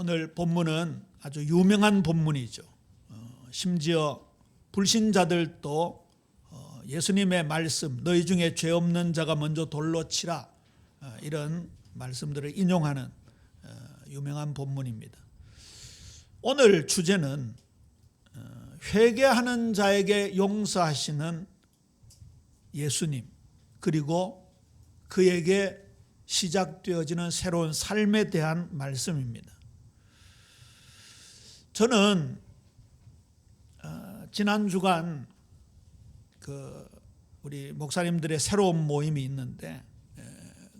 오늘 본문은 아주 유명한 본문이죠. 심지어 불신자들도 예수님의 말씀, 너희 중에 죄 없는 자가 먼저 돌로 치라, 이런 말씀들을 인용하는 유명한 본문입니다. 오늘 주제는 회개하는 자에게 용서하시는 예수님, 그리고 그에게 시작되어지는 새로운 삶에 대한 말씀입니다. 저는 지난 주간 우리 목사님들의 새로운 모임이 있는데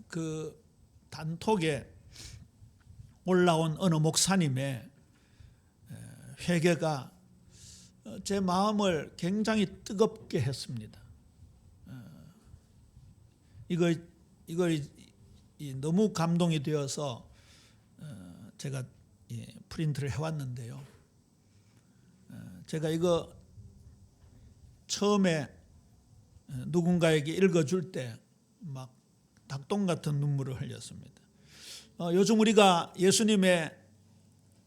그 단톡에 올라온 어느 목사님의 회개가 제 마음을 굉장히 뜨겁게 했습니다. 이걸 너무 감동이 되어서 제가 프린트를 해왔는데요. 제가 이거 처음에 누군가에게 읽어줄 때 막 닭똥 같은 눈물을 흘렸습니다. 요즘 우리가 예수님의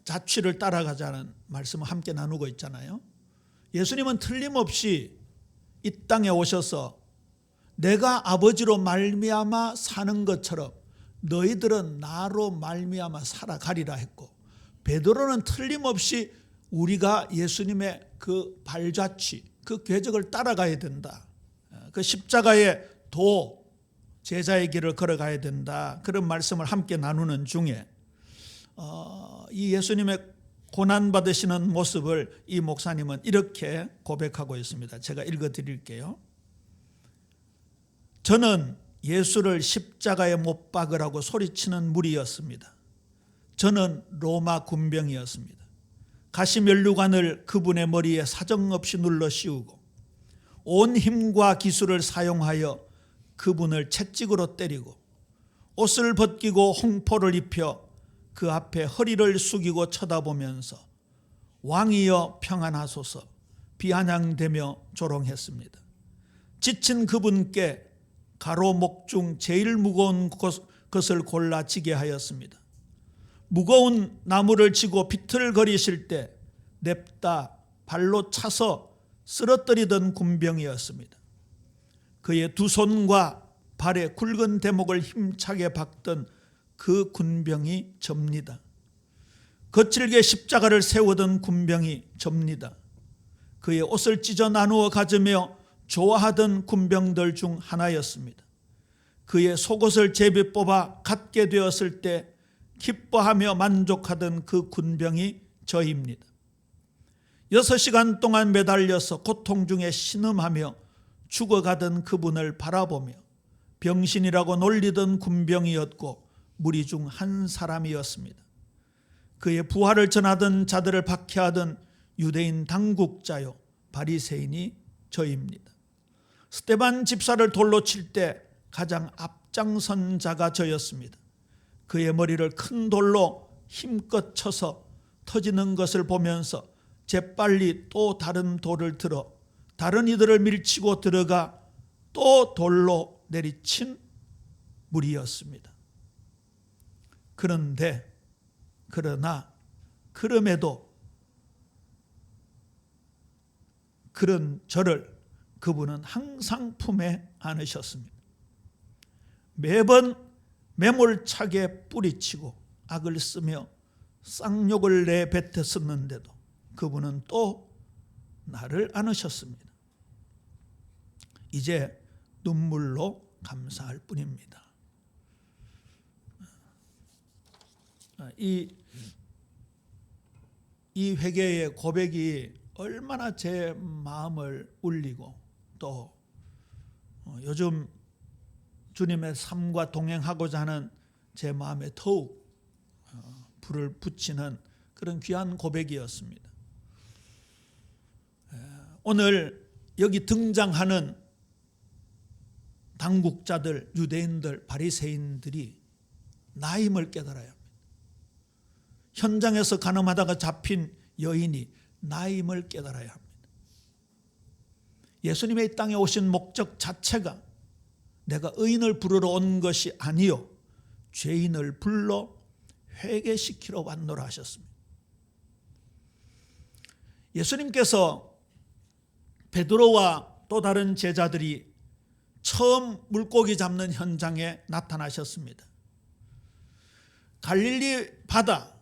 자취를 따라가자는 말씀을 함께 나누고 있잖아요. 예수님은 틀림없이 이 땅에 오셔서 내가 아버지로 말미암아 사는 것처럼 너희들은 나로 말미암아 살아가리라 했고, 베드로는 틀림없이 우리가 예수님의 그 발자취, 그 궤적을 따라가야 된다, 그 십자가의 도, 제자의 길을 걸어가야 된다, 그런 말씀을 함께 나누는 중에 이 예수님의 고난받으시는 모습을 이 목사님은 이렇게 고백하고 있습니다. 제가 읽어드릴게요. 저는 예수를 십자가에 못 박으라고 소리치는 무리였습니다. 저는 로마 군병이었습니다. 가시면류관을 그분의 머리에 사정없이 눌러 씌우고 온 힘과 기술을 사용하여 그분을 채찍으로 때리고 옷을 벗기고 홍포를 입혀 그 앞에 허리를 숙이고 쳐다보면서 왕이여 평안하소서 비아냥대며 조롱했습니다. 지친 그분께 가로목 중 제일 무거운 것을 골라 지게 하였습니다. 무거운 나무를 지고 비틀거리실 때 냅다 발로 차서 쓰러뜨리던 군병이었습니다. 그의 두 손과 발에 굵은 대목을 힘차게 박던 그 군병이 접니다. 거칠게 십자가를 세우던 군병이 접니다. 그의 옷을 찢어 나누어 가지며 좋아하던 군병들 중 하나였습니다. 그의 속옷을 제비 뽑아 갖게 되었을 때 기뻐하며 만족하던 그 군병이 저입니다. 6시간 동안 매달려서 고통 중에 신음하며 죽어가던 그분을 바라보며 병신이라고 놀리던 군병이었고 무리 중 한 사람이었습니다. 그의 부활을 전하던 자들을 박해하던 유대인 당국자요 바리새인이 저입니다. 스데반 집사를 돌로 칠 때 가장 앞장선 자가 저였습니다. 그의 머리를 큰 돌로 힘껏 쳐서 터지는 것을 보면서 재빨리 또 다른 돌을 들어 다른 이들을 밀치고 들어가 또 돌로 내리친 무리였습니다. 그럼에도 그런 저를 그분은 항상 품에 안으셨습니다. 매번 매몰차게 뿌리치고 악을 쓰며 쌍욕을 내뱉었었는데도 그분은 또 나를 안으셨습니다. 이제 눈물로 감사할 뿐입니다. 이 회개의 고백이 얼마나 제 마음을 울리고 또 요즘 주님의 삶과 동행하고자 하는 제 마음에 더욱 불을 붙이는 그런 귀한 고백이었습니다. 오늘 여기 등장하는 당국자들, 유대인들, 바리새인들이 나임을 깨달아야 합니다. 현장에서 간음하다가 잡힌 여인이 나임을 깨달아야 합니다. 예수님의 이 땅에 오신 목적 자체가 내가 의인을 부르러 온 것이 아니요 죄인을 불러 회개시키러 왔노라 하셨습니다. 예수님께서 베드로와 또 다른 제자들이 처음 물고기 잡는 현장에 나타나셨습니다. 갈릴리 바다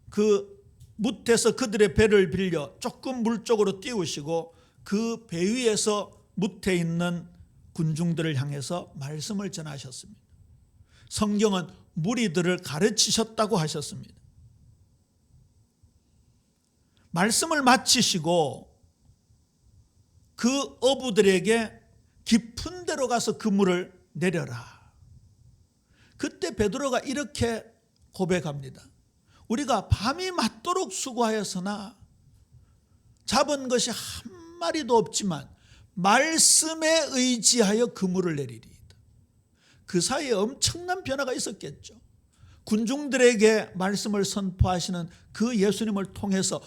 그 뭇에서 그들의 배를 빌려 조금 물 쪽으로 띄우시고 그 배 위에서 뭇에 있는 군중들을 향해서 말씀을 전하셨습니다. 성경은 무리들을 가르치셨다고 하셨습니다. 말씀을 마치시고 그 어부들에게 깊은 데로 가서 그물을 내려라. 그때 베드로가 이렇게 고백합니다. 우리가 밤이 맞도록 수고하였으나 잡은 것이 한 마리도 없지만 말씀에 의지하여 그물을 내리리이다. 그 사이에 엄청난 변화가 있었겠죠. 군중들에게 말씀을 선포하시는 그 예수님을 통해서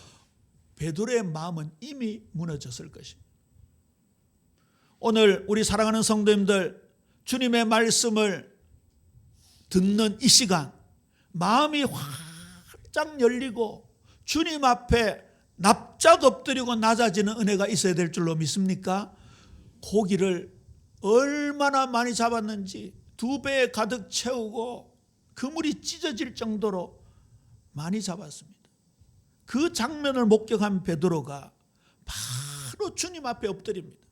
베드로의 마음은 이미 무너졌을 것입니다. 오늘 우리 사랑하는 성도님들, 주님의 말씀을 듣는 이 시간 마음이 활짝 열리고 주님 앞에 납작 엎드리고 낮아지는 은혜가 있어야 될 줄로 믿습니까? 고기를 얼마나 많이 잡았는지 2배에 가득 채우고 그물이 찢어질 정도로 많이 잡았습니다. 그 장면을 목격한 베드로가 바로 주님 앞에 엎드립니다.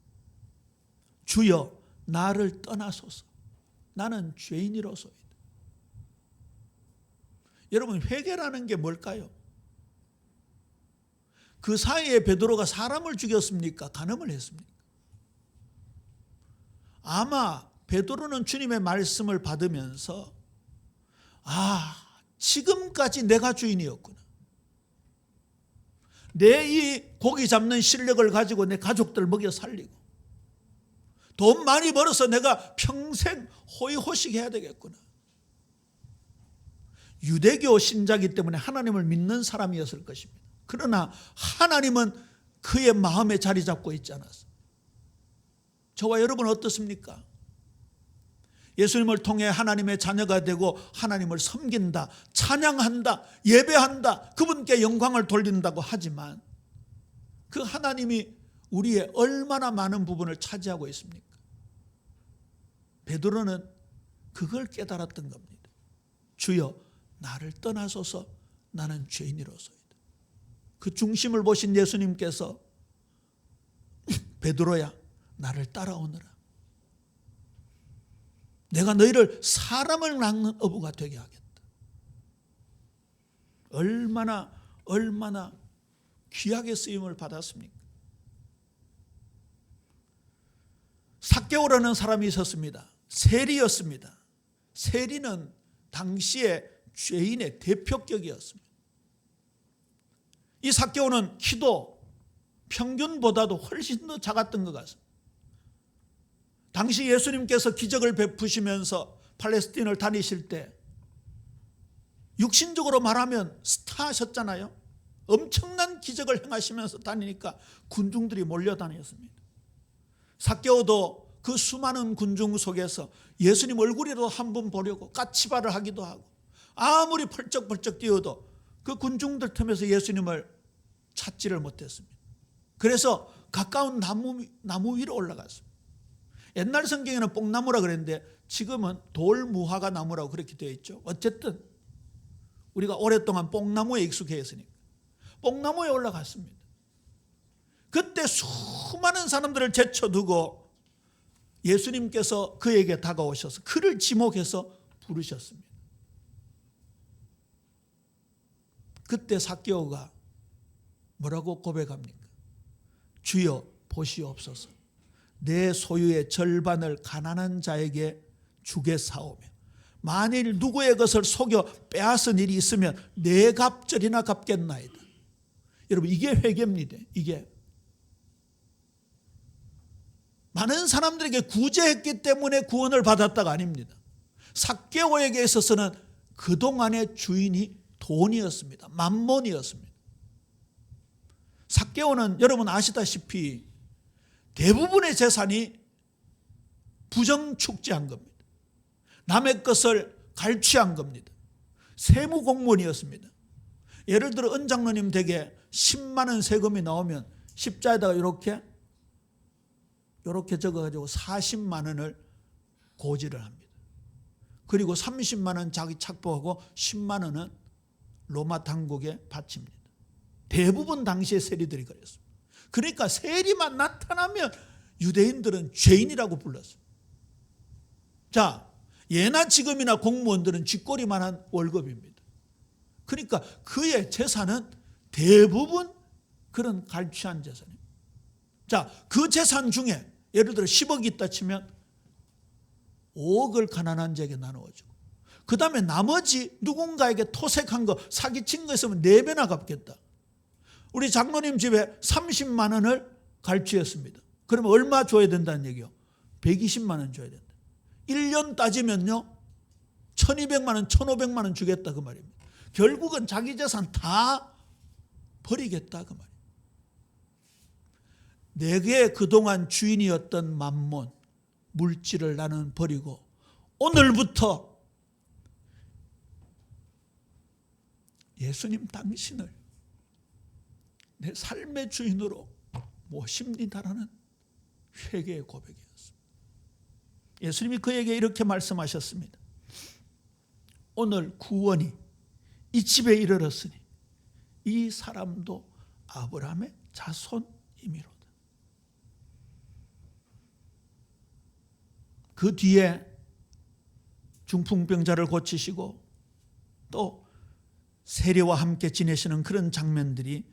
주여, 나를 떠나소서. 나는 죄인이로소이다. 여러분, 회개라는 게 뭘까요? 그 사이에 베드로가 사람을 죽였습니까? 간음을 했습니까? 아마 베드로는 주님의 말씀을 받으면서 지금까지 내가 주인이었구나. 내 이 고기 잡는 실력을 가지고 내 가족들 먹여 살리고 돈 많이 벌어서 내가 평생 호의호식해야 되겠구나. 유대교 신자이기 때문에 하나님을 믿는 사람이었을 것입니다. 그러나 하나님은 그의 마음에 자리 잡고 있지 않았어요. 저와 여러분은 어떻습니까? 예수님을 통해 하나님의 자녀가 되고 하나님을 섬긴다, 찬양한다, 예배한다, 그분께 영광을 돌린다고 하지만 그 하나님이 우리의 얼마나 많은 부분을 차지하고 있습니까? 베드로는 그걸 깨달았던 겁니다. 주여, 나를 떠나소서. 나는 죄인이로소이다. 그 중심을 보신 예수님께서 베드로야, 나를 따라오너라. 내가 너희를 사람을 낚는 어부가 되게 하겠다. 얼마나 귀하게 쓰임을 받았습니까? 삭개오라는 사람이 있었습니다. 세리였습니다. 세리는 당시의 죄인의 대표격이었습니다. 이 삭개오는 키도 평균보다도 훨씬 더 작았던 것 같습니다. 당시 예수님께서 기적을 베푸시면서 팔레스틴을 다니실 때 육신적으로 말하면 스타하셨잖아요. 엄청난 기적을 행하시면서 다니니까 군중들이 몰려다녔습니다. 삭개오도 그 수많은 군중 속에서 예수님 얼굴이라도 한번 보려고 까치발을 하기도 하고 아무리 펄쩍펄쩍 뛰어도 그 군중들 틈에서 예수님을 찾지를 못했습니다. 그래서 가까운 나무 위로 올라갔습니다. 옛날 성경에는 뽕나무라 그랬는데 지금은 돌무화과 나무라고 그렇게 되어 있죠. 어쨌든 우리가 오랫동안 뽕나무에 익숙해 있으니까 뽕나무에 올라갔습니다. 그때 수많은 사람들을 제쳐두고 예수님께서 그에게 다가오셔서 그를 지목해서 부르셨습니다. 그때 삭개오가 뭐라고 고백합니까? 주여, 보시옵소서. 내 소유의 절반을 가난한 자에게 주겠사오며 만일 누구의 것을 속여 빼앗은 일이 있으면 네 갑절이나 갚겠나이다. 여러분, 이게 회개입니다. 이게 많은 사람들에게 구제했기 때문에 구원을 받았다가 아닙니다. 삭개오에게 있어서는 그동안의 주인이 돈이었습니다. 만몬이었습니다. 삭개오는 여러분 아시다시피 대부분의 재산이 부정축제한 겁니다. 남의 것을 갈취한 겁니다. 세무 공무원이었습니다. 예를 들어 은 장로님 댁에 10만 원 세금이 나오면 십자에다가 이렇게 적어가지고 40만 원을 고지를 합니다. 그리고 30만 원 자기 착보하고 10만 원은 로마 당국에 바칩니다. 대부분 당시의 세리들이 그랬습니다. 그러니까 세리만 나타나면 유대인들은 죄인이라고 불렀습니다. 자, 예나 지금이나 공무원들은 쥐꼬리만한 월급입니다. 그러니까 그의 재산은 대부분 그런 갈취한 재산입니다. 자, 그 재산 중에 예를 들어 10억이 있다 치면 5억을 가난한 자에게 나누어주고, 그 다음에 나머지 누군가에게 토색한 거, 사기친 거 있으면 4배나 갚겠다. 우리 장로님 집에 30만 원을 갈취했습니다. 그러면 얼마 줘야 된다는 얘기요? 120만 원 줘야 된다. 1년 따지면요 1200만 원, 1500만 원 주겠다 그 말입니다. 결국은 자기 재산 다 버리겠다 그 말입니다. 내게 그동안 주인이었던 만몬, 물질을 나는 버리고 오늘부터 예수님 당신을 내 삶의 주인으로 모십니다라는 회개의 고백이었습니다. 예수님이 그에게 이렇게 말씀하셨습니다. 오늘 구원이 이 집에 이르렀으니 이 사람도 아브라함의 자손이미로다. 그 뒤에 중풍병자를 고치시고 또 세리와 함께 지내시는 그런 장면들이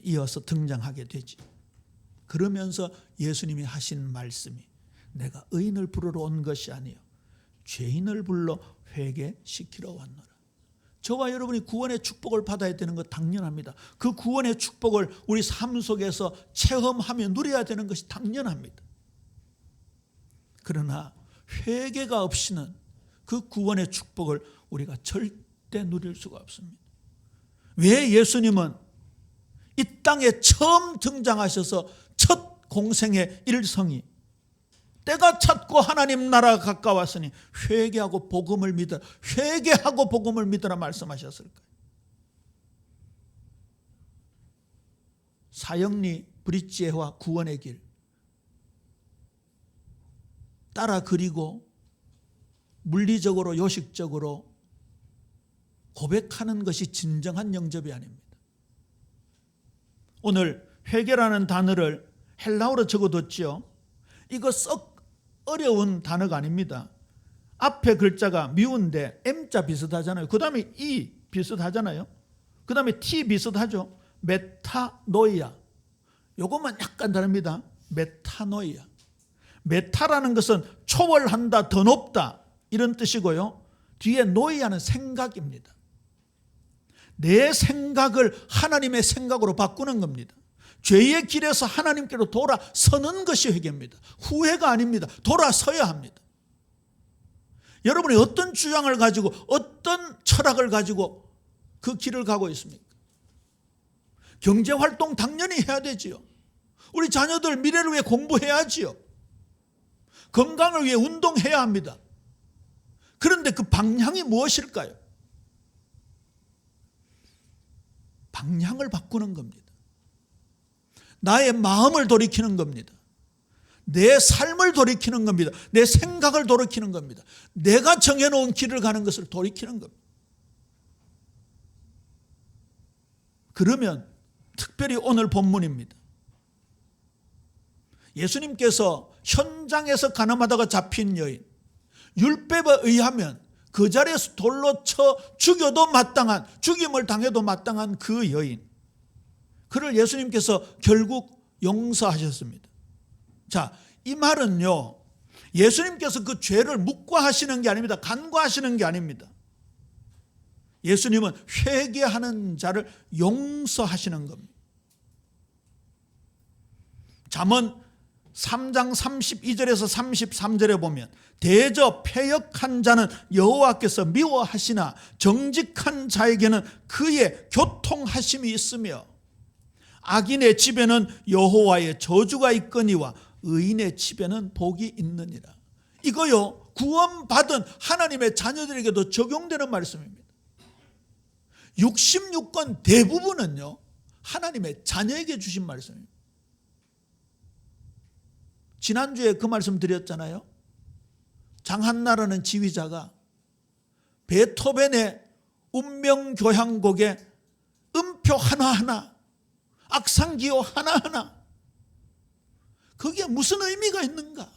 이어서 등장하게 되지. 그러면서 예수님이 하신 말씀이 내가 의인을 부르러 온 것이 아니요 죄인을 불러 회개시키러 왔노라. 저와 여러분이 구원의 축복을 받아야 되는 것 당연합니다. 그 구원의 축복을 우리 삶 속에서 체험하며 누려야 되는 것이 당연합니다. 그러나 회개가 없이는 그 구원의 축복을 우리가 절대 누릴 수가 없습니다. 왜 예수님은 이 땅에 처음 등장하셔서 첫 공생의 일성이 때가 찼고 하나님 나라가 가까웠으니 회개하고 복음을 믿으라, 회개하고 복음을 믿으라 말씀하셨을까요? 사형리 브릿지해와 구원의 길 따라 그리고 물리적으로 요식적으로 고백하는 것이 진정한 영접이 아닙니다. 오늘 회개라는 단어를 헬라어로 적어뒀죠. 이거 썩 어려운 단어가 아닙니다. 앞에 글자가 미운데 M자 비슷하잖아요. 그 다음에 E 비슷하잖아요. 그 다음에 T 비슷하죠. 메타노이아. 요것만 약간 다릅니다. 메타노이아. 메타라는 것은 초월한다, 더 높다 이런 뜻이고요. 뒤에 노이아는 생각입니다. 내 생각을 하나님의 생각으로 바꾸는 겁니다. 죄의 길에서 하나님께로 돌아서는 것이 회개입니다. 후회가 아닙니다. 돌아서야 합니다. 여러분이 어떤 주장을 가지고 어떤 철학을 가지고 그 길을 가고 있습니까? 경제활동 당연히 해야 되지요. 우리 자녀들 미래를 위해 공부해야지요. 건강을 위해 운동해야 합니다. 그런데 그 방향이 무엇일까요? 방향을 바꾸는 겁니다. 나의 마음을 돌이키는 겁니다. 내 삶을 돌이키는 겁니다. 내 생각을 돌이키는 겁니다. 내가 정해놓은 길을 가는 것을 돌이키는 겁니다. 그러면 특별히 오늘 본문입니다. 예수님께서 현장에서 가늠하다가 잡힌 여인, 율법에 의하면 그 자리에서 돌로 쳐 죽여도 마땅한, 죽임을 당해도 마땅한 그 여인, 그를 예수님께서 결국 용서하셨습니다. 자, 이 말은요, 예수님께서 그 죄를 묵과하시는 게 아닙니다. 간과하시는 게 아닙니다. 예수님은 회개하는 자를 용서하시는 겁니다. 잠언 3장 32절에서 33절에 보면 대저 패역한 자는 여호와께서 미워하시나 정직한 자에게는 그의 교통하심이 있으며 악인의 집에는 여호와의 저주가 있거니와 의인의 집에는 복이 있느니라. 이거요, 구원받은 하나님의 자녀들에게도 적용되는 말씀입니다. 66권 대부분은요 하나님의 자녀에게 주신 말씀입니다. 지난주에 그 말씀 드렸잖아요. 장한나라는 지휘자가 베토벤의 운명교향곡의 음표 하나하나, 악상기호 하나하나, 그게 무슨 의미가 있는가?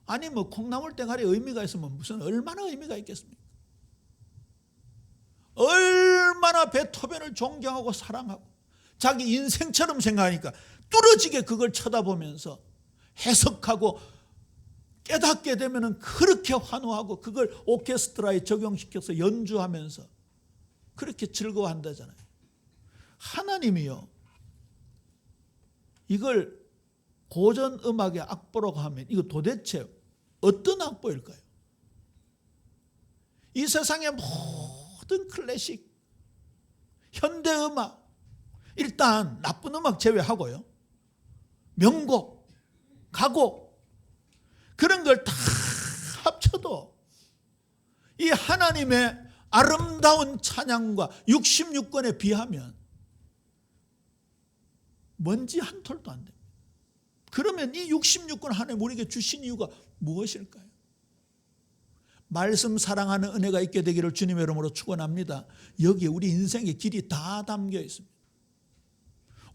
아니 뭐 콩나물 땡아리 의미가 있으면 무슨 얼마나 의미가 있겠습니까? 얼마나 베토벤을 존경하고 사랑하고 자기 인생처럼 생각하니까 뚫어지게 그걸 쳐다보면서 해석하고 깨닫게 되면 그렇게 환호하고 그걸 오케스트라에 적용시켜서 연주하면서 그렇게 즐거워한다잖아요. 하나님이요, 이걸 고전 음악의 악보라고 하면 이거 도대체 어떤 악보일까요? 이 세상의 모든 클래식, 현대 음악, 일단 나쁜 음악 제외하고요, 명곡, 가곡, 그런 걸 다 합쳐도 이 하나님의 아름다운 찬양과 66권에 비하면 먼지 한 톨도 안 됩니다. 그러면 이 66권 하나님 우리에게 주신 이유가 무엇일까요? 말씀 사랑하는 은혜가 있게 되기를 주님의 이름으로 축원합니다. 여기에 우리 인생의 길이 다 담겨 있습니다.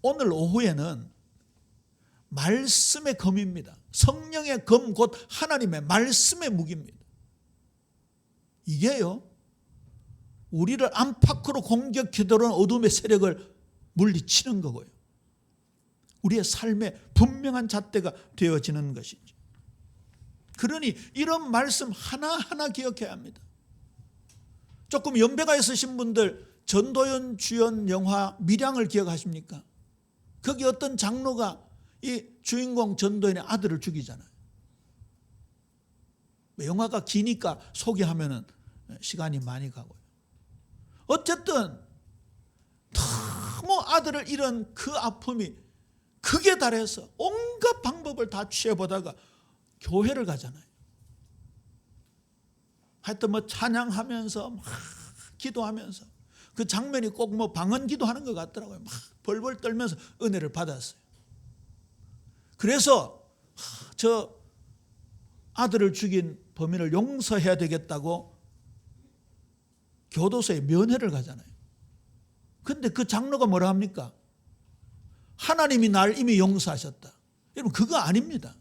오늘 오후에는 말씀의 검입니다. 성령의 검 곧 하나님의 말씀의 무기입니다. 이게요, 우리를 안팎으로 공격해 들어오는 어둠의 세력을 물리치는 거고요, 우리의 삶의 분명한 잣대가 되어지는 것이죠. 그러니 이런 말씀 하나하나 기억해야 합니다. 조금 연배가 있으신 분들 전도연 주연 영화 밀양을 기억하십니까? 거기 어떤 장로가 이 주인공 전도연의 아들을 죽이잖아요. 영화가 기니까 소개하면 시간이 많이 가고요. 어쨌든 너무 아들을 잃은 그 아픔이 극에 달해서 온갖 방법을 다 취해보다가 교회를 가잖아요. 하여튼 뭐 찬양하면서 막 기도하면서 그 장면이 꼭 뭐 방언 기도하는 것 같더라고요. 막 벌벌 떨면서 은혜를 받았어요. 그래서 저 아들을 죽인 범인을 용서해야 되겠다고 교도소에 면회를 가잖아요. 근데 그 장로가 뭐라 합니까? 하나님이 날 이미 용서하셨다. 여러분 그거 아닙니다.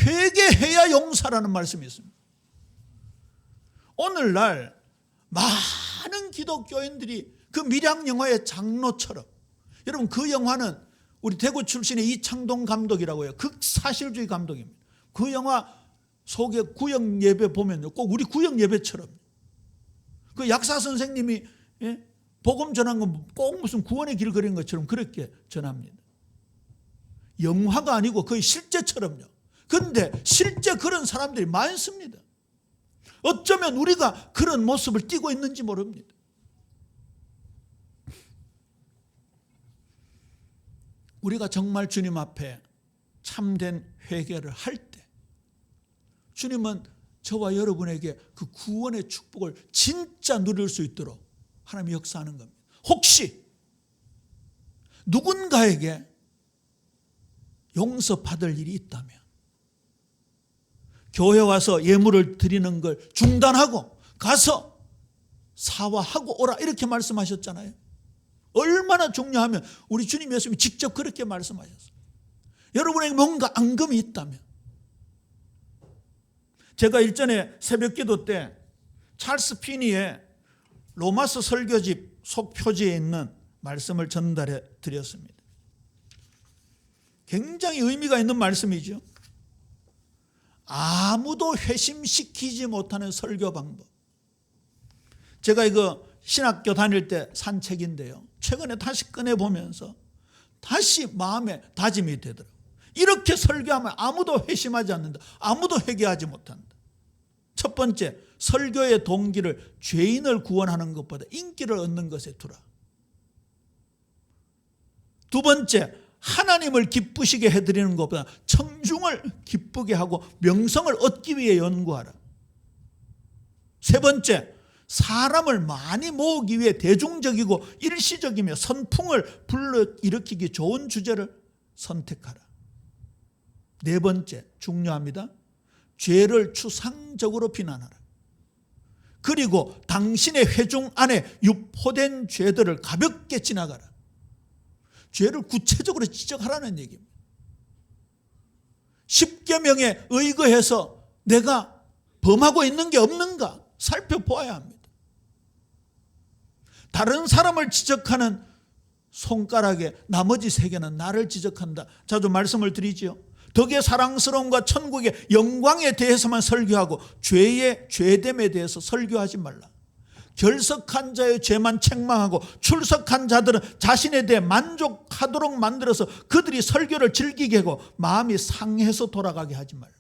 회개해야 용서라는 말씀이 있습니다. 오늘날 많은 기독교인들이 그 밀양 영화의 장로처럼, 여러분 그 영화는 우리 대구 출신의 이창동 감독이라고 해요. 극사실주의 감독입니다. 그 영화 속에 구역 예배 보면요, 꼭 우리 구역 예배처럼 그 약사 선생님이 복음 전한 건 꼭 무슨 구원의 길 그린 것처럼 그렇게 전합니다. 영화가 아니고 거의 실제처럼요. 그런데 실제 그런 사람들이 많습니다. 어쩌면 우리가 그런 모습을 띠고 있는지 모릅니다. 우리가 정말 주님 앞에 참된 회개를 할 때 주님은 저와 여러분에게 그 구원의 축복을 진짜 누릴 수 있도록 하나님이 역사하는 겁니다. 혹시 누군가에게 용서받을 일이 있다면 교회 와서 예물을 드리는 걸 중단하고 가서 사과하고 오라, 이렇게 말씀하셨잖아요. 얼마나 중요하면 우리 주님 예수님이 직접 그렇게 말씀하셨어요. 여러분에게 뭔가 앙금이 있다면, 제가 일전에 새벽기도 때 찰스 피니의 로마서 설교집 속표지에 있는 말씀을 전달해 드렸습니다. 굉장히 의미가 있는 말씀이죠. 아무도 회심시키지 못하는 설교 방법. 제가 이거 신학교 다닐 때 산 책인데요, 최근에 다시 꺼내보면서 다시 마음에 다짐이 되더라고요. 이렇게 설교하면 아무도 회심하지 않는다. 아무도 회개하지 못한다. 첫 번째, 설교의 동기를 죄인을 구원하는 것보다 인기를 얻는 것에 두라. 두 번째, 하나님을 기쁘시게 해드리는 것보다 청중을 기쁘게 하고 명성을 얻기 위해 연구하라. 세 번째, 사람을 많이 모으기 위해 대중적이고 일시적이며 선풍을 불러일으키기 좋은 주제를 선택하라. 네 번째, 중요합니다. 죄를 추상적으로 비난하라. 그리고 당신의 회중 안에 유포된 죄들을 가볍게 지나가라. 죄를 구체적으로 지적하라는 얘기입니다. 10계명에 의거해서 내가 범하고 있는 게 없는가 살펴보아야 합니다. 다른 사람을 지적하는 손가락에 나머지 세 개는 나를 지적한다. 자주 말씀을 드리지요. 덕의 사랑스러움과 천국의 영광에 대해서만 설교하고 죄의 죄됨에 대해서 설교하지 말라. 결석한 자의 죄만 책망하고 출석한 자들은 자신에 대해 만족하도록 만들어서 그들이 설교를 즐기게 하고 마음이 상해서 돌아가게 하지 말라.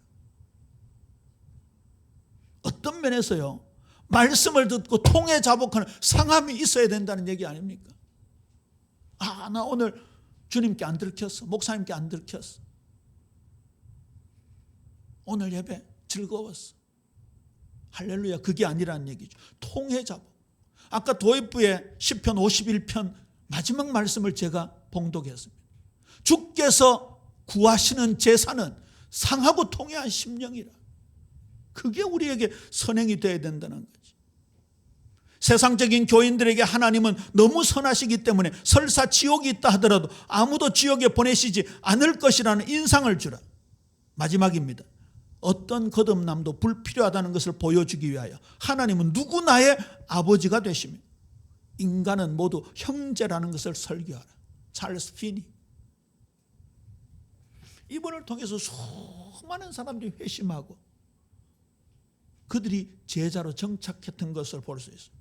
어떤 면에서요, 말씀을 듣고 통해 자복하는 상함이 있어야 된다는 얘기 아닙니까? 나 오늘 주님께 안 들켰어. 목사님께 안 들켰어. 오늘 예배 즐거웠어. 할렐루야. 그게 아니라는 얘기죠. 통해 자복. 아까 도입부의 시편 51편 마지막 말씀을 제가 봉독했습니다. 주께서 구하시는 제사는 상하고 통해한 심령이라. 그게 우리에게 선행이 되어야 된다는 거지. 세상적인 교인들에게 하나님은 너무 선하시기 때문에 설사 지옥이 있다 하더라도 아무도 지옥에 보내시지 않을 것이라는 인상을 주라. 마지막입니다. 어떤 거듭남도 불필요하다는 것을 보여주기 위하여 하나님은 누구나의 아버지가 되시며 인간은 모두 형제라는 것을 설교하라. 찰스 피니. 이분을 통해서 수많은 사람들이 회심하고 그들이 제자로 정착했던 것을 볼 수 있습니다.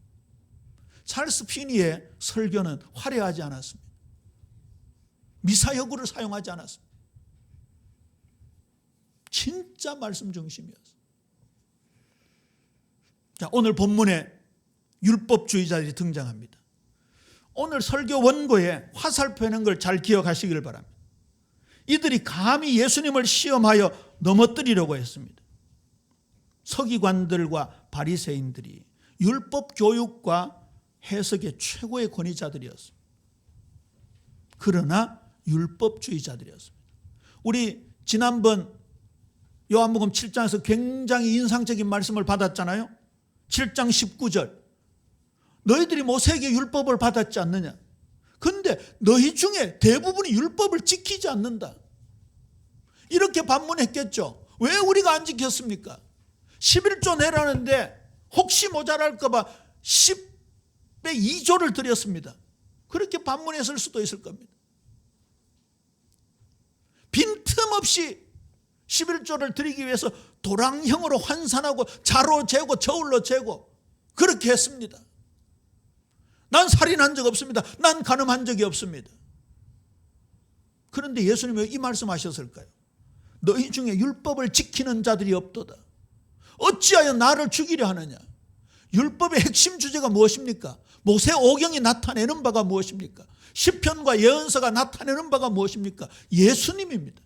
찰스 피니의 설교는 화려하지 않았습니다. 미사여구를 사용하지 않았습니다. 진짜 말씀 중심이었어요. 자, 오늘 본문에 율법주의자들이 등장합니다. 오늘 설교 원고에 화살표 해놓은 걸 잘 기억하시길 바랍니다. 이들이 감히 예수님을 시험하여 넘어뜨리려고 했습니다. 서기관들과 바리새인들이 율법 교육과 해석의 최고의 권위자들이었습니다. 그러나 율법주의자들이었습니다. 우리 지난번 요한복음 7장에서 굉장히 인상적인 말씀을 받았잖아요. 7장 19절. 너희들이 모세에게 율법을 받았지 않느냐. 근데 너희 중에 대부분이 율법을 지키지 않는다. 이렇게 반문했겠죠. 왜 우리가 안 지켰습니까? 11조 내라는데 혹시 모자랄까 봐 10배 2조를 드렸습니다. 그렇게 반문했을 수도 있을 겁니다. 빈틈없이 11조를 드리기 위해서 도랑형으로 환산하고 자로 재고 저울로 재고 그렇게 했습니다. 난 살인한 적 없습니다. 난 간음한 적이 없습니다. 그런데 예수님이 이 말씀하셨을까요? 너희 중에 율법을 지키는 자들이 없도다. 어찌하여 나를 죽이려 하느냐. 율법의 핵심 주제가 무엇입니까? 모세오경이 나타내는 바가 무엇입니까? 시편과 예언서가 나타내는 바가 무엇입니까? 예수님입니다.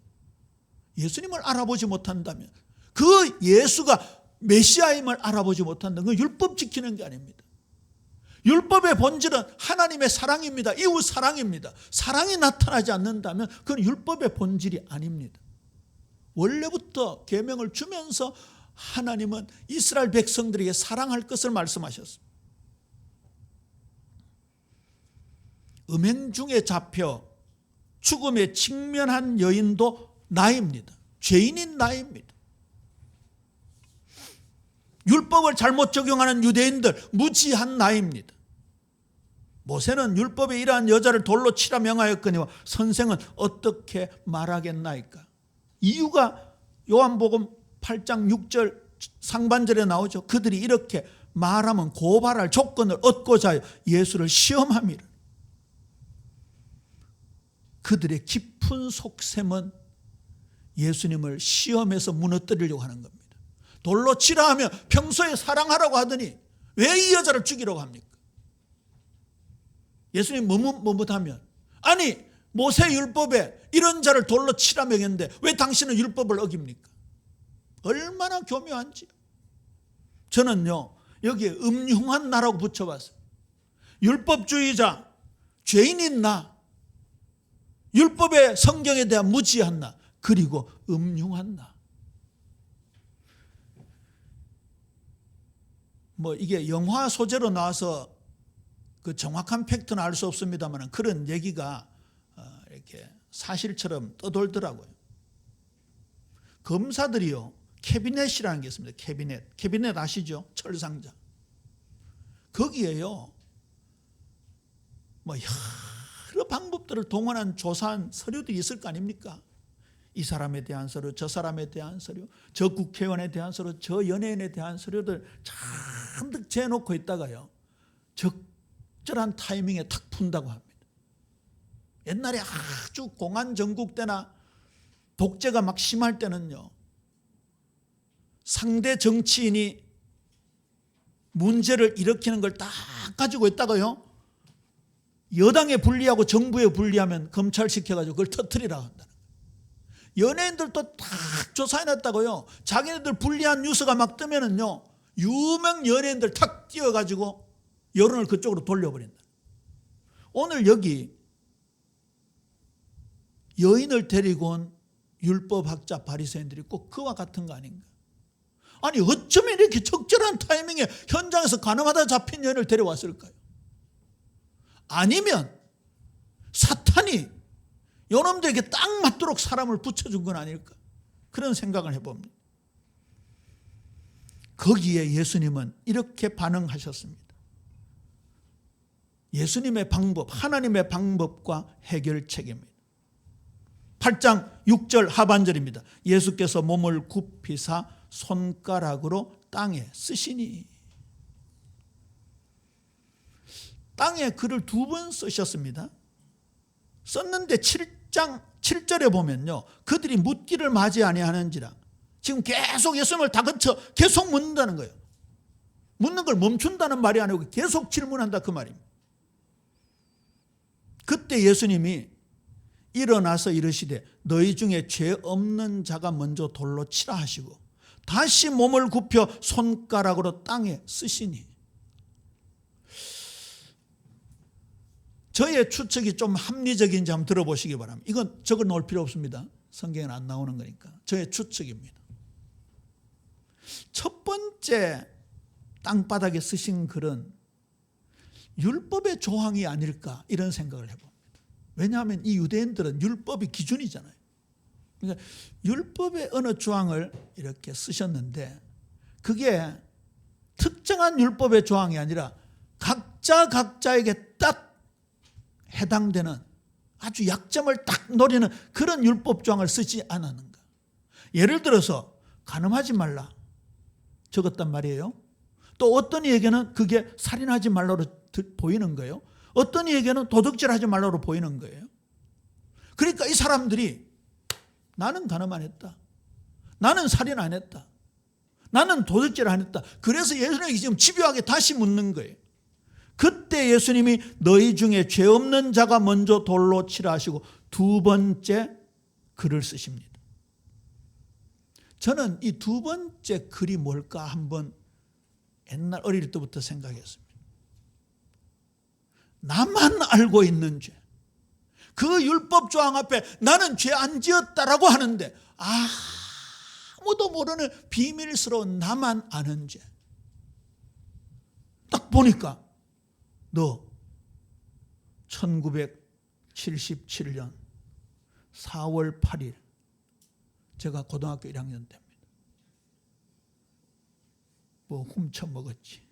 예수님을 알아보지 못한다면, 그 예수가 메시아임을 알아보지 못한다면 그 율법 지키는 게 아닙니다. 율법의 본질은 하나님의 사랑입니다. 이웃 사랑입니다. 사랑이 나타나지 않는다면 그건 율법의 본질이 아닙니다. 원래부터 계명을 주면서 하나님은 이스라엘 백성들에게 사랑할 것을 말씀하셨습니다. 음행 중에 잡혀 죽음에 직면한 여인도 나입니다. 죄인인 나입니다. 율법을 잘못 적용하는 유대인들 무지한 나입니다. 모세는 율법에 이러한 여자를 돌로 치라 명하였거니와 선생은 어떻게 말하겠나이까. 이유가 요한복음 8장 6절 상반절에 나오죠. 그들이 이렇게 말하면 고발할 조건을 얻고자 하여 예수를 시험함이라. 그들의 깊은 속셈은 예수님을 시험해서 무너뜨리려고 하는 겁니다. 돌로 치라 하면 평소에 사랑하라고 하더니 왜 이 여자를 죽이려고 합니까? 예수님 머뭇하면 아니 모세 율법에 이런 자를 돌로 치라 명했는데 왜 당신은 율법을 어깁니까? 얼마나 교묘한지요. 저는요 여기에 음흉한 나라고 붙여봤어요. 율법주의자, 죄인인 나, 율법의 성경에 대한 무지한 나, 그리고 음흉한 나. 뭐 이게 영화 소재로 나와서 그 정확한 팩트는 알 수 없습니다만 그런 얘기가 이렇게 사실처럼 떠돌더라고요. 검사들이요, 캐비넷이라는 게 있습니다. 캐비넷 아시죠? 철상자. 거기에요, 뭐 여러 방법들을 동원한 조사한 서류들이 있을 거 아닙니까? 이 사람에 대한 서류, 저 사람에 대한 서류, 저 국회의원에 대한 서류, 저 연예인에 대한 서류들 잔뜩 재놓고 있다가요, 적절한 타이밍에 탁 푼다고 합니다. 옛날에 아주 공안 정국 때나 독재가 막 심할 때는요, 상대 정치인이 문제를 일으키는 걸 딱 가지고 있다가요, 여당에 불리하고 정부에 불리하면 검찰시켜가지고 그걸 터뜨리라고 한다는 거예요. 연예인들도 딱 조사해놨다고요. 자기네들 불리한 뉴스가 막 뜨면은요, 유명 연예인들 탁 띄워가지고 여론을 그쪽으로 돌려버린다. 오늘 여기 여인을 데리고 온 율법학자 바리새인들이 꼭 그와 같은 거 아닌가? 아니 어쩌면 이렇게 적절한 타이밍에 현장에서 가늠하다 잡힌 여인을 데려왔을까요? 아니면 사탄이 요놈들에게 딱 맞도록 사람을 붙여준 건 아닐까? 그런 생각을 해봅니다. 거기에 예수님은 이렇게 반응하셨습니다. 예수님의 방법, 하나님의 방법과 해결책입니다. 8장 6절 하반절입니다. 예수께서 몸을 굽히사 손가락으로 땅에 쓰시니. 땅에 글을 2번 쓰셨습니다. 썼는데 7장 7절에 보면요, 그들이 묻기를 맞이 아니하는지라. 지금 계속 예수님을 다그쳐 계속 묻는다는 거예요. 묻는 걸 멈춘다는 말이 아니고 계속 질문한다 그 말입니다. 그때 예수님이 일어나서 이르시되 너희 중에 죄 없는 자가 먼저 돌로 치라 하시고 다시 몸을 굽혀 손가락으로 땅에 쓰시니. 저의 추측이 좀 합리적인지 한번 들어보시기 바랍니다. 이건 적어 놓을 필요 없습니다. 성경에는 안 나오는 거니까. 저의 추측입니다. 첫 번째 땅바닥에 쓰신 글은 율법의 조항이 아닐까 이런 생각을 해봅니다. 왜냐하면 이 유대인들은 율법이 기준이잖아요. 그러니까 율법의 어느 조항을 이렇게 쓰셨는데 그게 특정한 율법의 조항이 아니라 각자에게 딱 해당되는 아주 약점을 딱 노리는 그런 율법 조항을 쓰지 않았는가. 예를 들어서 간음하지 말라 적었단 말이에요. 또 어떤 이에게는 그게 살인하지 말라로 보이는 거예요. 어떤 이에게는 도둑질하지 말라고 보이는 거예요. 그러니까 이 사람들이 나는 간음 안 했다, 나는 살인 안 했다, 나는 도둑질 안 했다. 그래서 예수님이 지금 집요하게 다시 묻는 거예요. 그때 예수님이 너희 중에 죄 없는 자가 먼저 돌로 치라 하시고 2번째 글을 쓰십니다. 저는 이 2번째 글이 뭘까 한번 옛날 어릴 때부터 생각했습니다. 나만 알고 있는 죄, 그 율법 조항 앞에 나는 죄 안 지었다라고 하는데 아무도 모르는 비밀스러운 나만 아는 죄. 딱 보니까 너 1977년 4월 8일 제가 고등학교 1학년 때입니다. 뭐 훔쳐 먹었지.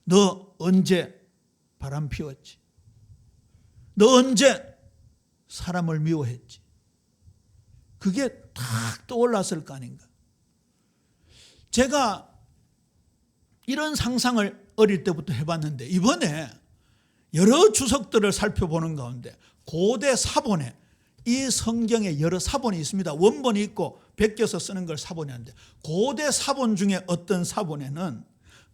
너 언제 바람 피웠지? 너 언제 사람을 미워했지? 그게 탁 떠올랐을 거 아닌가. 제가 이런 상상을 어릴 때부터 해봤는데 이번에 여러 주석들을 살펴보는 가운데 고대 사본에 이 성경에 여러 사본이 있습니다. 원본이 있고 베껴서 쓰는 걸 사본이 하는데 고대 사본 중에 어떤 사본에는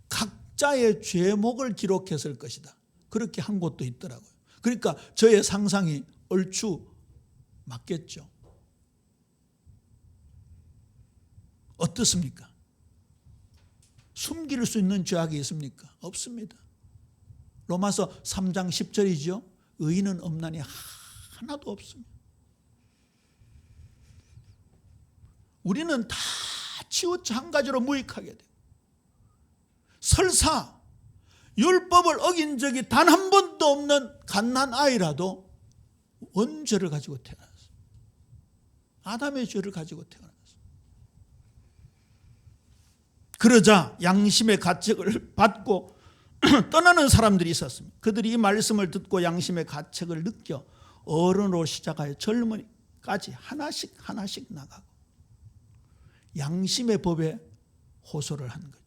각자의 죄목을 기록했을 것이다. 그렇게 한 곳도 있더라고요. 그러니까 저의 상상이 얼추 맞겠죠. 어떻습니까? 숨길 수 있는 죄악이 있습니까? 없습니다. 로마서 3장 10절이죠. 의인은 없나니 하나도 없습니다. 우리는 다 치우쳐 한 가지로 무익하게 돼요. 설사 율법을 어긴 적이 단 한 번도 없는 갓난 아이라도 원죄를 가지고 태어났어요. 아담의 죄를 가지고 태어났어요. 그러자 양심의 가책을 받고 떠나는 사람들이 있었습니다. 그들이 이 말씀을 듣고 양심의 가책을 느껴 어른으로 시작하여 젊은이까지 하나씩 나가고 양심의 법에 호소를 한 거죠.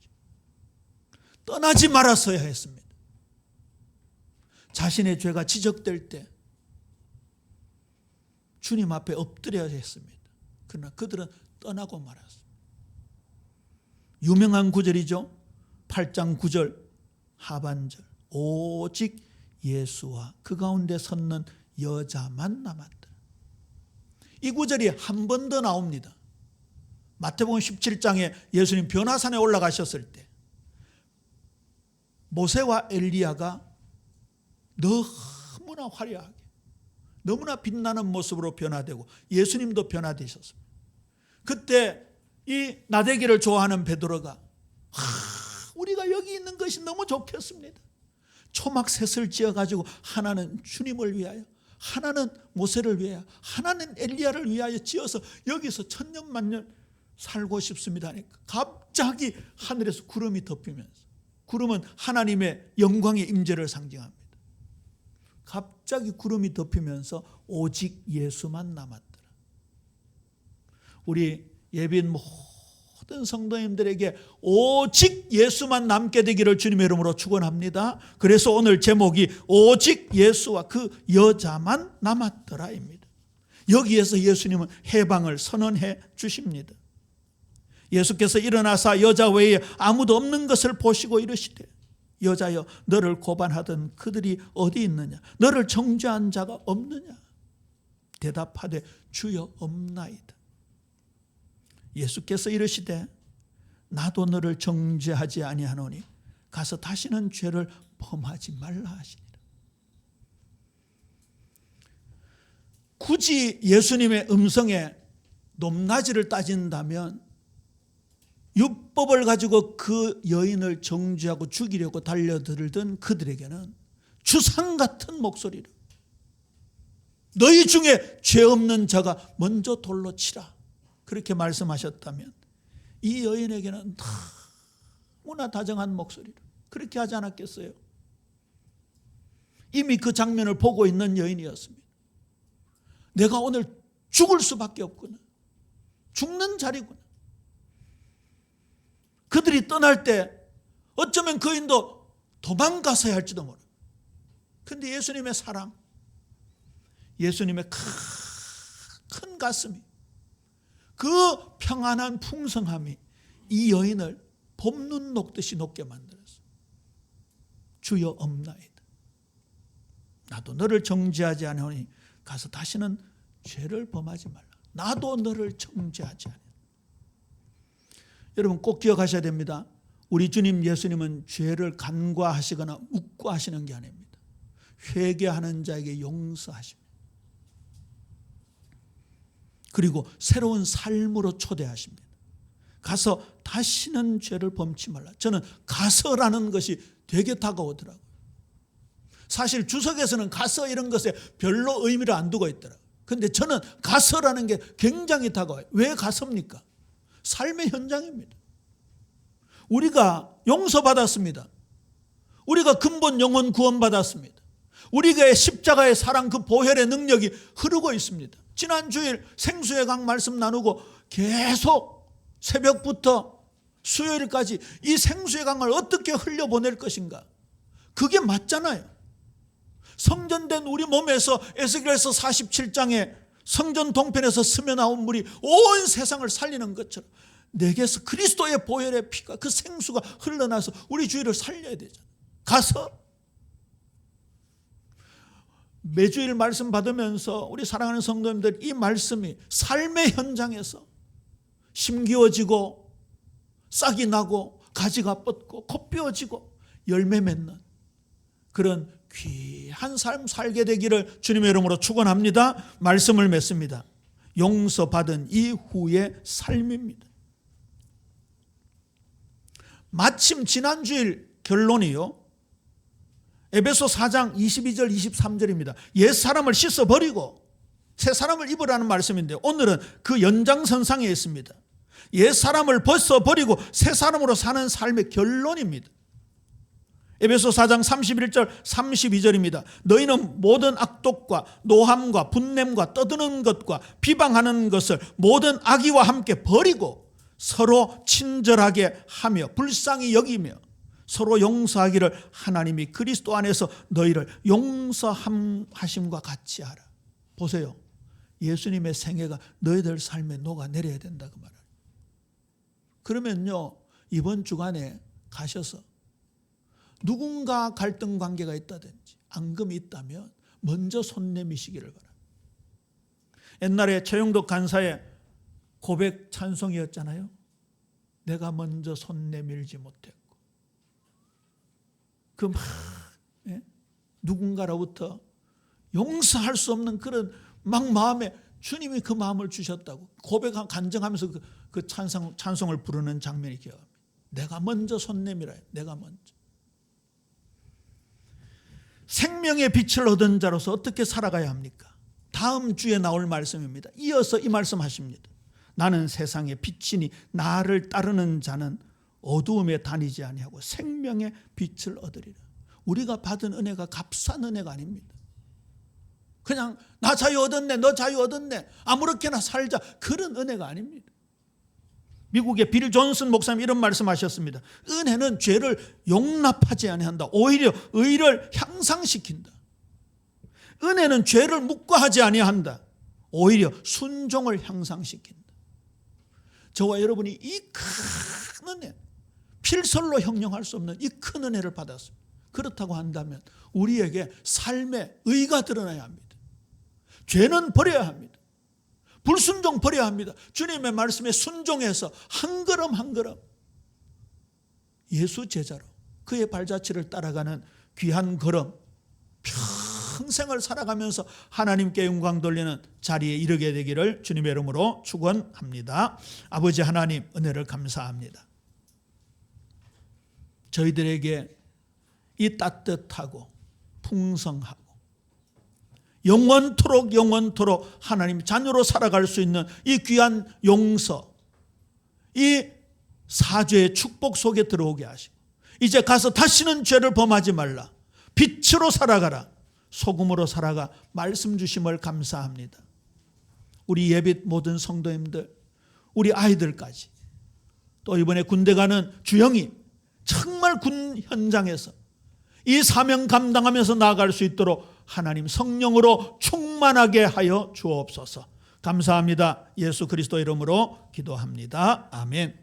떠나지 말았어야 했습니다. 자신의 죄가 지적될 때 주님 앞에 엎드려야 했습니다. 그러나 그들은 떠나고 말았습니다. 유명한 구절이죠. 8장 9절 하반절. 오직 예수와 그 가운데 섰는 여자만 남았다. 이 구절이 한 번 더 나옵니다. 마태복음 17장에 예수님 변화산에 올라가셨을 때 모세와 엘리야가 너무나 화려하게 너무나 빛나는 모습으로 변화되고 예수님도 변화되셨습니다. 그때 이 나대기를 좋아하는 베드로가 우리가 여기 있는 것이 너무 좋겠습니다. 초막셋을 지어가지고 하나는 주님을 위하여, 하나는 모세를 위하여, 하나는 엘리야를 위하여 지어서 여기서 천년만년 살고 싶습니다 하니까 갑자기 하늘에서 구름이 덮이면서, 구름은 하나님의 영광의 임재를 상징합니다. 갑자기 구름이 덮이면서 오직 예수만 남았더라. 우리 예비인 모든 성도님들에게 오직 예수만 남게 되기를 주님의 이름으로 축원합니다. 그래서 오늘 제목이 오직 예수와 그 여자만 남았더라입니다. 여기에서 예수님은 해방을 선언해 주십니다. 예수께서 일어나사 여자 외에 아무도 없는 것을 보시고 이르시되 여자여 너를 고반하던 그들이 어디 있느냐? 너를 정죄한 자가 없느냐? 대답하되 주여 없나이다. 예수께서 이르시되 나도 너를 정죄하지 아니하노니 가서 다시는 죄를 범하지 말라 하시니라. 굳이 예수님의 음성에 높낮이를 따진다면 율법을 가지고 그 여인을 정죄하고 죽이려고 달려들던 그들에게는 주상 같은 목소리로 너희 중에 죄 없는 자가 먼저 돌로 치라 그렇게 말씀하셨다면 이 여인에게는 너무나 다정한 목소리로 그렇게 하지 않았겠어요? 이미 그 장면을 보고 있는 여인이었습니다. 내가 오늘 죽을 수밖에 없구나. 죽는 자리구나. 그들이 떠날 때 어쩌면 그인도 도망가서야 할지도 모르. 그런데 예수님의 사랑, 예수님의 큰 가슴이, 그 평안한 풍성함이 이 여인을 봄눈 녹듯이 녹게 만들었어요. 주여 없나이다. 나도 너를 정죄하지 않으니 가서 다시는 죄를 범하지 말라. 나도 너를 정죄하지 않으니. 여러분 꼭 기억하셔야 됩니다. 우리 주님 예수님은 죄를 간과하시거나 묵과하시는 게 아닙니다. 회개하는 자에게 용서하십니다. 그리고 새로운 삶으로 초대하십니다. 가서 다시는 죄를 범치 말라. 저는 가서라는 것이 되게 다가오더라고요. 사실 주석에서는 가서 이런 것에 별로 의미를 안 두고 있더라고요. 그런데 저는 가서라는 게 굉장히 다가와요. 왜 가서입니까? 삶의 현장입니다. 우리가 용서받았습니다. 우리가 근본 영혼 구원받았습니다. 우리가 십자가의 사랑 그 보혈의 능력이 흐르고 있습니다. 지난 주일 생수의 강 말씀 나누고 계속 새벽부터 수요일까지 이 생수의 강을 어떻게 흘려보낼 것인가? 그게 맞잖아요. 성전된 우리 몸에서 에스겔서 47장에 성전 동편에서 스며 나온 물이 온 세상을 살리는 것처럼 내게서 그리스도의 보혈의 피가 그 생수가 흘러나서 우리 주위를 살려야 되잖아요. 가서 매주일 말씀 받으면서 우리 사랑하는 성도님들 이 말씀이 삶의 현장에서 심기워지고 싹이 나고 가지가 뻗고 겉비어지고 열매 맺는 그런 귀한 삶 살게 되기를 주님의 이름으로 축원합니다. 말씀을 맺습니다. 용서받은 이후의 삶입니다. 마침 지난주일 결론이요, 에베소 4장 22절 23절입니다. 옛사람을 씻어버리고 새사람을 입으라는 말씀인데, 오늘은 그 연장선상에 있습니다. 옛사람을 벗어버리고 새사람으로 사는 삶의 결론입니다. 에베소 4장 31절 32절입니다. 너희는 모든 악독과 노함과 분냄과 떠드는 것과 비방하는 것을 모든 악의와 함께 버리고 서로 친절하게 하며 불쌍히 여기며 서로 용서하기를 하나님이 그리스도 안에서 너희를 용서하심과 같이 하라. 보세요. 예수님의 생애가 너희들 삶에 녹아내려야 된다 그 말이에요. 그러면요, 이번 주간에 가셔서 누군가 갈등 관계가 있다든지 앙금이 있다면 먼저 손 내미시기를 바랍니다. 옛날에 최영덕 간사의 고백 찬송이었잖아요. 내가 먼저 손 내밀지 못했고, 그 막 누군가로부터 용서할 수 없는 그런 막 마음에 주님이 그 마음을 주셨다고 고백한 간증하면서 그 찬송을 부르는 장면이 기억합니다. 내가 먼저 손 내밀어요. 내가 먼저. 생명의 빛을 얻은 자로서 어떻게 살아가야 합니까? 다음 주에 나올 말씀입니다. 이어서 이 말씀 하십니다. 나는 세상의 빛이니 나를 따르는 자는 어두움에 다니지 아니하고 생명의 빛을 얻으리라. 우리가 받은 은혜가 값싼 은혜가 아닙니다. 그냥 나 자유 얻었네, 너 자유 얻었네, 아무렇게나 살자, 그런 은혜가 아닙니다. 미국의 빌 존슨 목사님 이런 말씀하셨습니다. 은혜는 죄를 용납하지 아니한다. 오히려 의를 향상시킨다. 은혜는 죄를 묵과하지 아니한다. 오히려 순종을 향상시킨다. 저와 여러분이 이 큰 은혜, 필설로 형용할 수 없는 이 큰 은혜를 받았습니다. 그렇다고 한다면 우리에게 삶의 의가 드러나야 합니다. 죄는 버려야 합니다. 불순종 버려야 합니다. 주님의 말씀에 순종해서 한 걸음 한 걸음 예수 제자로 그의 발자취를 따라가는 귀한 걸음, 평생을 살아가면서 하나님께 영광 돌리는 자리에 이르게 되기를 주님의 이름으로 축원합니다. 아버지 하나님, 은혜를 감사합니다. 저희들에게 이 따뜻하고 풍성하고 영원토록 하나님 자녀로 살아갈 수 있는 이 귀한 용서, 이 사죄의 축복 속에 들어오게 하시고, 이제 가서 다시는 죄를 범하지 말라, 빛으로 살아가라, 소금으로 살아가 말씀 주심을 감사합니다. 우리 예빛 모든 성도님들, 우리 아이들까지, 또 이번에 군대 가는 주영이 정말 군 현장에서 이 사명 감당하면서 나아갈 수 있도록 하나님 성령으로 충만하게 하여 주옵소서. 감사합니다. 예수 그리스도 이름으로 기도합니다. 아멘.